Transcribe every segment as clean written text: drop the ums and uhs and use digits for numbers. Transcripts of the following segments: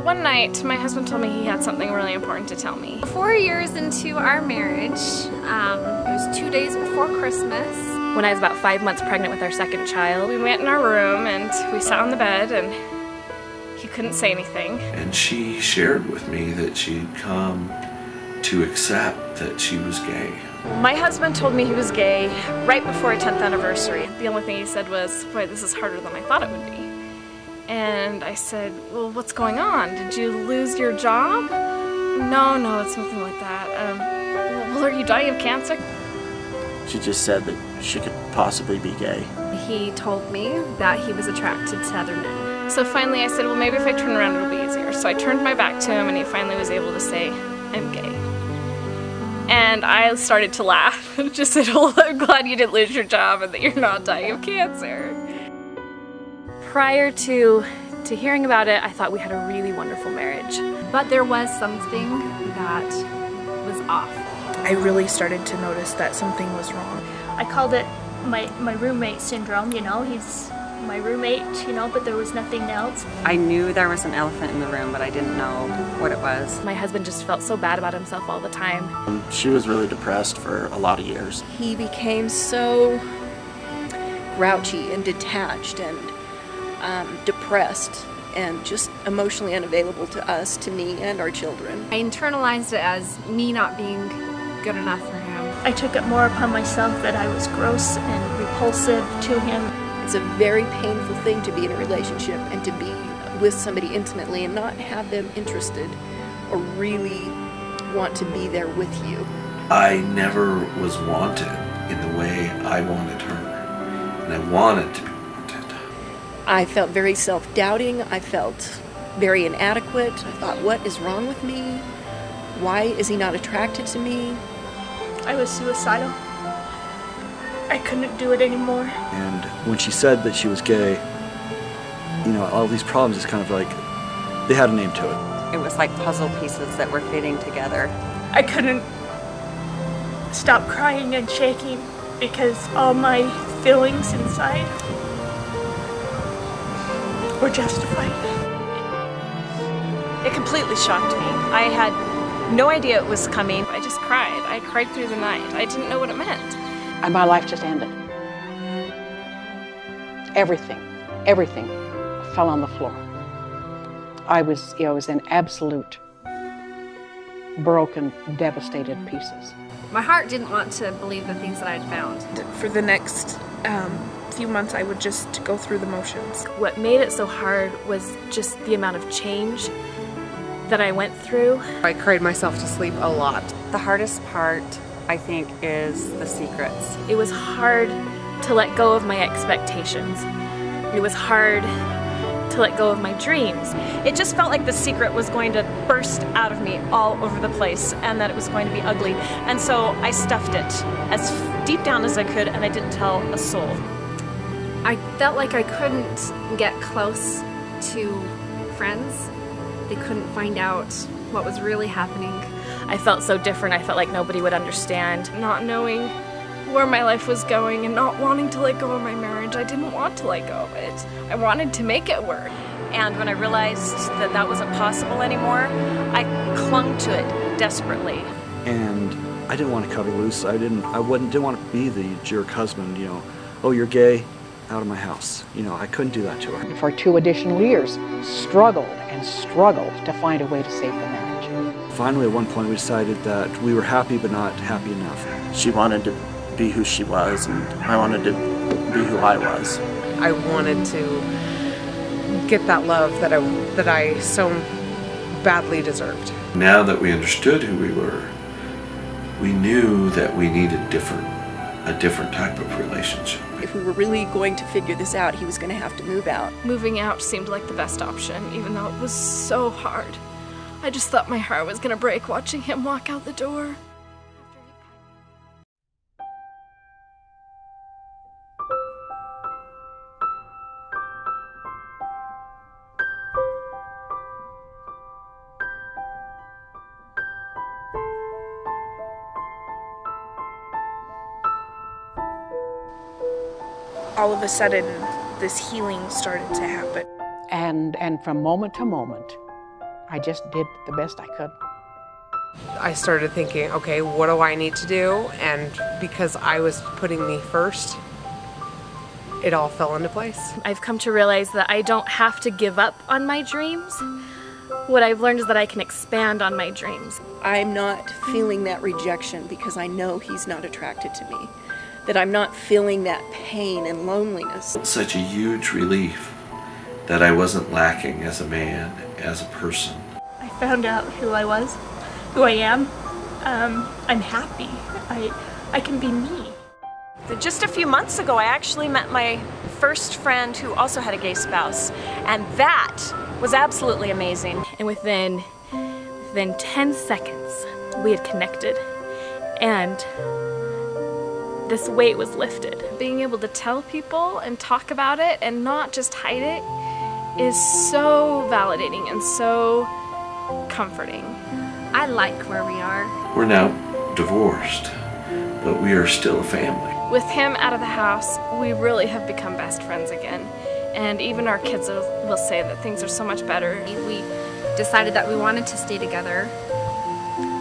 one night, my husband told me he had something really important to tell me. 4 years into our marriage, it was 2 days before Christmas. When I was about 5 months pregnant with our second child, we went in our room and we sat on the bed and he couldn't say anything. And she shared with me that she'd come to accept that she was gay. My husband told me he was gay right before our 10th anniversary. The only thing he said was, "Boy, this is harder than I thought it would be." And I said, "Well, what's going on? Did you lose your job?" No, it's something like that. Well, are you dying of cancer? She just said that she could possibly be gay. He told me that he was attracted to other men. So finally I said, well, maybe if I turn around it'll be easier. So I turned my back to him and he finally was able to say, "I'm gay." And I started to laugh and just said, "Well, I'm glad you didn't lose your job and that you're not dying of cancer." Prior to hearing about it, I thought we had a really wonderful marriage. But there was something that was off. I really started to notice that something was wrong. I called it my roommate syndrome, you know, he's my roommate, you know, but there was nothing else. I knew there was an elephant in the room, but I didn't know what it was. My husband just felt so bad about himself all the time. She was really depressed for a lot of years. He became so grouchy and detached and depressed and just emotionally unavailable to us, to me and our children. I internalized it as me not being good enough for him. I took it more upon myself that I was gross and repulsive to him. It's a very painful thing to be in a relationship and to be with somebody intimately and not have them interested or really want to be there with you. I never was wanted in the way I wanted her, and I wanted to be wanted. I felt very self-doubting. I felt very inadequate. I thought, what is wrong with me? Why is he not attracted to me? I was suicidal. I couldn't do it anymore. And when she said that she was gay, you know, all these problems is kind of like, they had a name to it. It was like puzzle pieces that were fitting together. I couldn't stop crying and shaking because all my feelings inside were justified. It completely shocked me. I had no idea it was coming. I just cried. I cried through the night. I didn't know what it meant. And my life just ended. Everything fell on the floor. I was in absolute, broken, devastated pieces. My heart didn't want to believe the things that I'd found. For the next few months, I would just go through the motions. What made it so hard was just the amount of change that I went through. I cried myself to sleep a lot. The hardest part, I think, is the secrets. It was hard to let go of my expectations. It was hard to let go of my dreams. It just felt like the secret was going to burst out of me all over the place and that it was going to be ugly. And so I stuffed it as deep down as I could and I didn't tell a soul. I felt like I couldn't get close to friends. They couldn't find out what was really happening. I felt so different. I felt like nobody would understand. Not knowing where my life was going and not wanting to let go of my marriage. I didn't want to let go of it. I wanted to make it work. And when I realized that that wasn't possible anymore, I clung to it desperately. And I didn't want to cut her loose. I didn't want to be the jerk husband, you know, "Oh, you're gay, out of my house." You know, I couldn't do that to her. For 2 additional years, struggled to find a way to save the marriage. Finally, at one point, we decided that we were happy but not happy enough. She wanted to be who she was, and I wanted to be who I was. I wanted to get that love that I so badly deserved. Now that we understood who we were, we knew that we needed a different type of relationship. If we were really going to figure this out, he was going to have to move out. Moving out seemed like the best option, even though it was so hard. I just thought my heart was gonna break watching him walk out the door. All of a sudden, this healing started to happen. And from moment to moment, I just did the best I could. I started thinking, okay, what do I need to do? And because I was putting me first, it all fell into place. I've come to realize that I don't have to give up on my dreams. What I've learned is that I can expand on my dreams. I'm not feeling that rejection because I know he's not attracted to me. That I'm not feeling that pain and loneliness. Such a huge relief that I wasn't lacking as a man, as a person. I found out who I was, who I am. I'm happy. I can be me. Just a few months ago, I actually met my first friend who also had a gay spouse, and that was absolutely amazing. And within 10 seconds, we had connected, and this weight was lifted. Being able to tell people and talk about it and not just hide it is so validating and so comforting. I like where we are. We're now divorced, but we are still a family. With him out of the house, we really have become best friends again. And even our kids will say that things are so much better. We decided that we wanted to stay together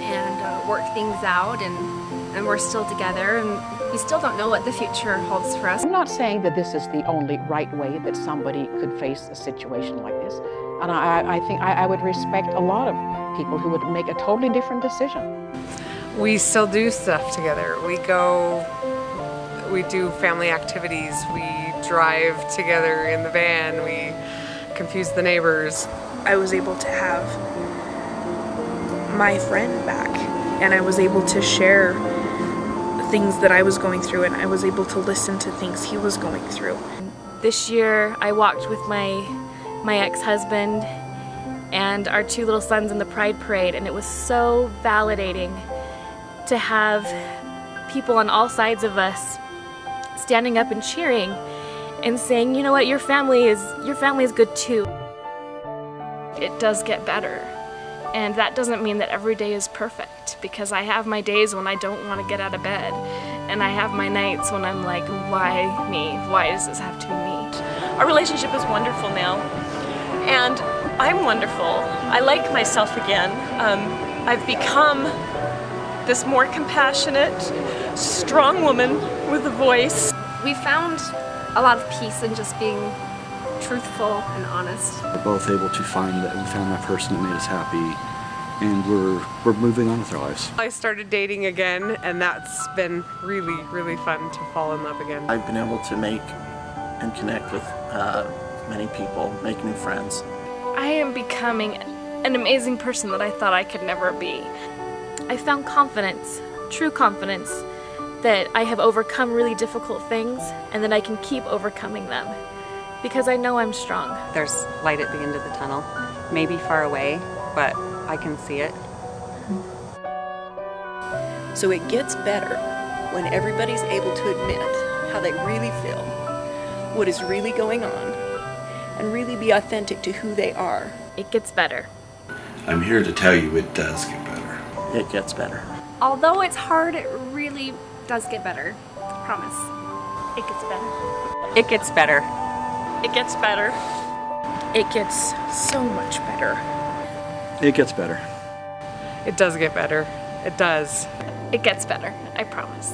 and work things out, and we're still together, and we still don't know what the future holds for us. I'm not saying that this is the only right way that somebody could face a situation like this. And I think I would respect a lot of people who would make a totally different decision. We still do stuff together. We do family activities. We drive together in the van. We confuse the neighbors. I was able to have my friend back, and I was able to share things that I was going through, and I was able to listen to things he was going through. This year, I walked with my ex-husband and our 2 little sons in the Pride Parade, and it was so validating to have people on all sides of us standing up and cheering and saying, you know what, your family is good too. It does get better, and that doesn't mean that every day is perfect, because I have my days when I don't want to get out of bed, and I have my nights when I'm like, why me? Why does this have to be me? Our relationship is wonderful now, and I'm wonderful. I like myself again. I've become this more compassionate, strong woman with a voice. We found a lot of peace in just being truthful and honest. We're both able to find that we found that person that made us happy, and we're moving on with our lives. I started dating again, and that's been really, really fun to fall in love again. I've been able to make and connect with many people, make new friends. I am becoming an amazing person that I thought I could never be. I found confidence, true confidence, that I have overcome really difficult things and that I can keep overcoming them because I know I'm strong. There's light at the end of the tunnel, maybe far away, but I can see it. So it gets better when everybody's able to admit how they really feel, what is really going on, and really be authentic to who they are. It gets better. I'm here to tell you it does get better. It gets better. Although it's hard, it really does get better. Promise. It gets better. It gets better. It gets better. It gets so much better. It gets better. It does get better. It does. It gets better, I promise.